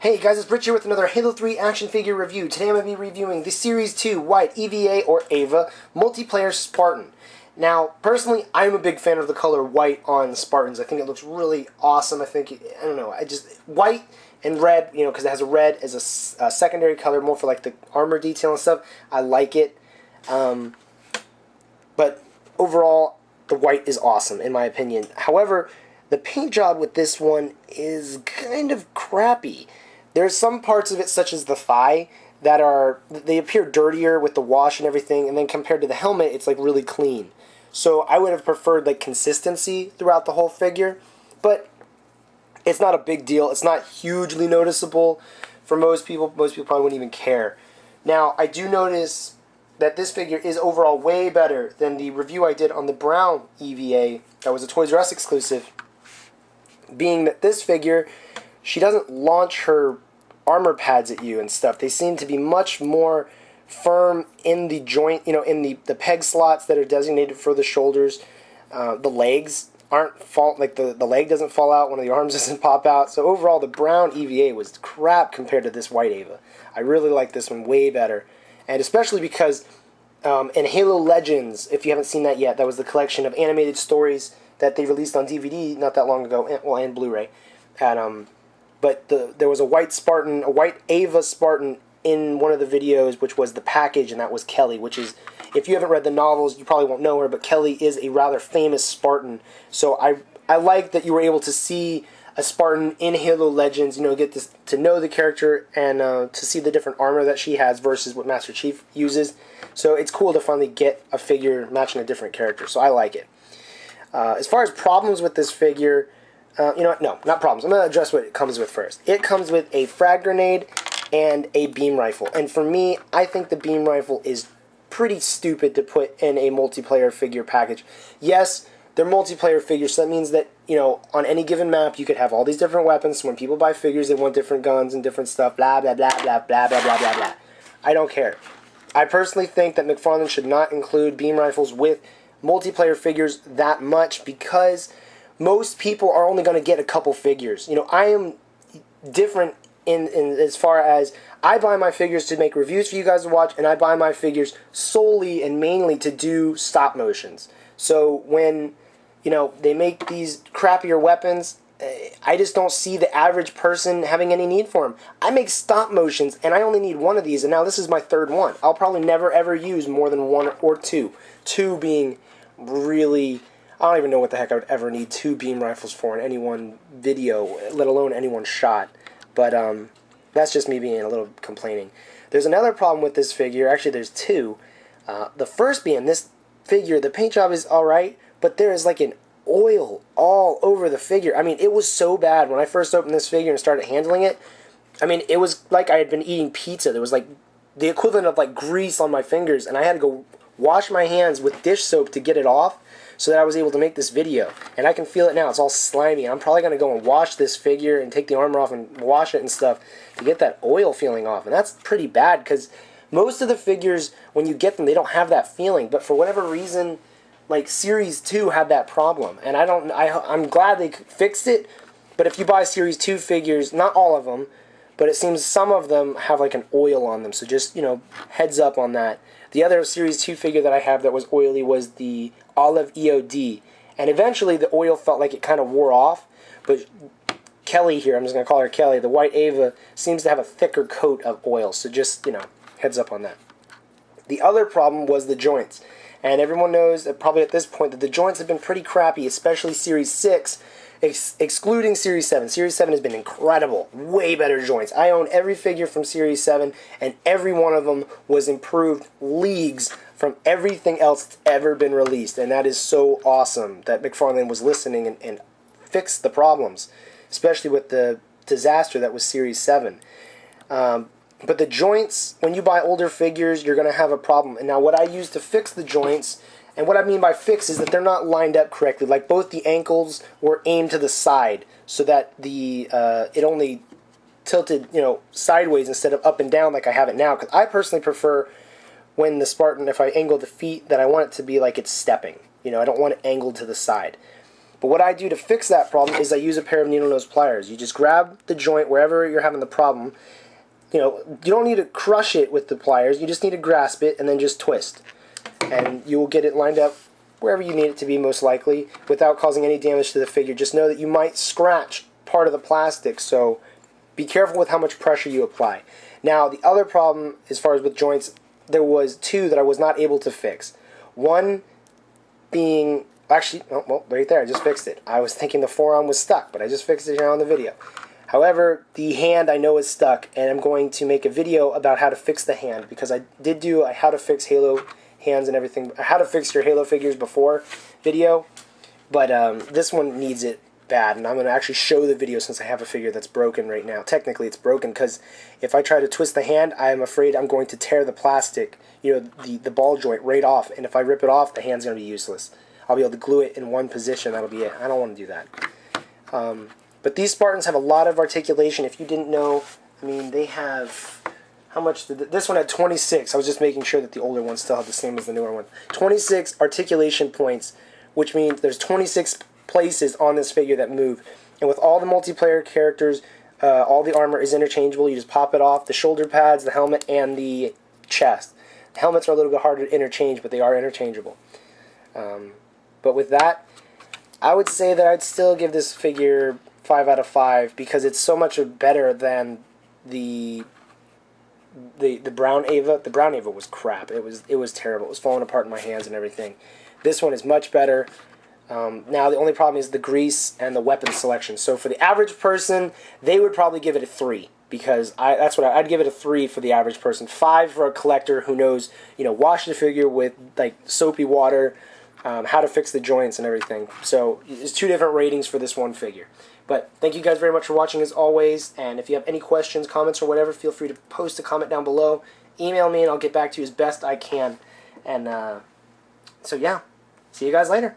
Hey guys, it's Rich here with another Halo 3 action figure review. Today I'm going to be reviewing the Series 2 White EVA or EVA Multiplayer Spartan. Now, personally, I'm a big fan of the color white on Spartans. I think it looks really awesome. I don't know, white and red, because it has a red as a secondary color, more for like the armor detail and stuff. I like it. But overall, the white is awesome, in my opinion. However, the paint job with this one is kind of crappy. There's some parts of it, such as the thigh, they appear dirtier with the wash and everything, and then compared to the helmet, it's like really clean. So I would have preferred like consistency throughout the whole figure, but it's not a big deal. It's not hugely noticeable for most people. Most people probably wouldn't even care. Now, I do notice that this figure is overall way better than the review I did on the brown EVA that was a Toys R Us exclusive, being that this figure, she doesn't launch her armor pads at you and stuff. They seem to be much more firm in the joint, in the peg slots that are designated for the shoulders. The legs aren't the leg doesn't fall out, one of the arms doesn't pop out. So overall, the brown EVA was crap compared to this white EVA. I really like this one way better, and especially because in Halo Legends, if you haven't seen that yet, that was the collection of animated stories that they released on DVD not that long ago, and Blu-ray. But there was a white Spartan, a white EVA Spartan in one of the videos, which was the package, and that was Kelly, which is, if you haven't read the novels, you probably won't know her, but Kelly is a rather famous Spartan. So I like that you were able to see a Spartan in Halo Legends, get to know the character and to see the different armor that she has versus what Master Chief uses. So it's cool to finally get a figure matching a different character, so I like it. As far as problems with this figure, no, not problems. I'm going to address what it comes with first. It comes with a frag grenade and a beam rifle. And for me, I think the beam rifle is pretty stupid to put in a multiplayer figure package. Yes, they're multiplayer figures, so that means that, on any given map, you could have all these different weapons. So when people buy figures, they want different guns and different stuff, blah, blah, blah, blah, blah, blah, blah, blah, blah. I don't care. I personally think that McFarlane should not include beam rifles with multiplayer figures that much, because most people are only going to get a couple figures. I am different in as far as I buy my figures to make reviews for you guys to watch, and I buy my figures solely and mainly to do stop motions. So when, they make these crappier weapons, I just don't see the average person having any need for them. I make stop motions, and I only need one of these, and now this is my third one. I'll probably never ever use more than one or two. Two being really, I don't even know what the heck I would ever need two beam rifles for in any one video, let alone any one shot. But that's just me being a little complaining. There's another problem with this figure. Actually, there's two. The first being this figure, the paint job is alright, but there is like an oil all over the figure. I mean, it was so bad when I first opened this figure and started handling it. I mean, it was like I had been eating pizza. There was like the equivalent of like grease on my fingers, and I had to go wash my hands with dish soap to get it off so that I was able to make this video. And I can feel it now. It's all slimy. I'm probably going to go and wash this figure and take the armor off and wash it and stuff to get that oil feeling off. And that's pretty bad, because most of the figures, when you get them, they don't have that feeling. But for whatever reason, like Series 2 had that problem. And I'm glad they fixed it. But if you buy Series 2 figures, not all of them, but it seems some of them have like an oil on them. So just, heads up on that. The other Series 2 figure that I have that was oily was the Olive EOD. And eventually the oil felt like it kind of wore off. But Kelly here, I'm just going to call her Kelly, the white EVA, seems to have a thicker coat of oil. So just, heads up on that. The other problem was the joints. And everyone knows that probably at this point that the joints have been pretty crappy, especially Series 6, excluding Series 7. Series 7 has been incredible. Way better joints. I own every figure from Series 7, and every one of them was improved leagues from everything else that's ever been released. And that is so awesome that McFarlane was listening and fixed the problems, especially with the disaster that was Series 7. But the joints, when you buy older figures, you're going to have a problem. And now what I use to fix the joints, and what I mean by fix is that they're not lined up correctly. Like both the ankles were aimed to the side so that it only tilted, sideways instead of up and down like I have it now. Because I personally prefer when the Spartan, if I angle the feet, that I want it to be like it's stepping. I don't want it angled to the side. But what I do to fix that problem is I use a pair of needle nose pliers. You just grab the joint wherever you're having the problem. You know, you don't need to crush it with the pliers. You just need to grasp it and then just twist. And you will get it lined up wherever you need it to be, most likely, without causing any damage to the figure. Just know that you might scratch part of the plastic, so be careful with how much pressure you apply. Now, the other problem, as far as with joints, there was two that I was not able to fix. One being, actually, oh, well, right there, I just fixed it. I was thinking the forearm was stuck, but I just fixed it here on the video. However, the hand I know is stuck, and I'm going to make a video about how to fix the hand, because I did do a how to fix Halo hands and everything, how to fix your Halo figures before video, but this one needs it bad, and I'm going to actually show the video since I have a figure that's broken right now. Technically it's broken because if I try to twist the hand, I'm afraid I'm going to tear the plastic, you know, the ball joint right off, and if I rip it off, the hand's going to be useless. I'll be able to glue it in one position, that'll be it. I don't want to do that. But these Spartans have a lot of articulation. If you didn't know, I mean, they have, how much did this one had 26. I was just making sure that the older one still had the same as the newer one. 26 articulation points, which means there's 26 places on this figure that move. And with all the multiplayer characters, all the armor is interchangeable. You just pop it off. The shoulder pads, the helmet, and the chest. The helmets are a little bit harder to interchange, but they are interchangeable. But with that, I would say that I'd still give this figure 5 out of 5 because it's so much better than the brown EVA. The brown EVA was crap. It was terrible. It was falling apart in my hands and everything. This one is much better. Now the only problem is the grease and the weapon selection. So for the average person, they would probably give it a 3 because I'd give it a 3 for the average person. 5 for a collector who knows, you know, wash the figure with like soapy water, how to fix the joints and everything. So there's 2 different ratings for this one figure. But thank you guys very much for watching as always, and if you have any questions, comments, or whatever, feel free to post a comment down below. Email me and I'll get back to you as best I can. And so yeah, see you guys later.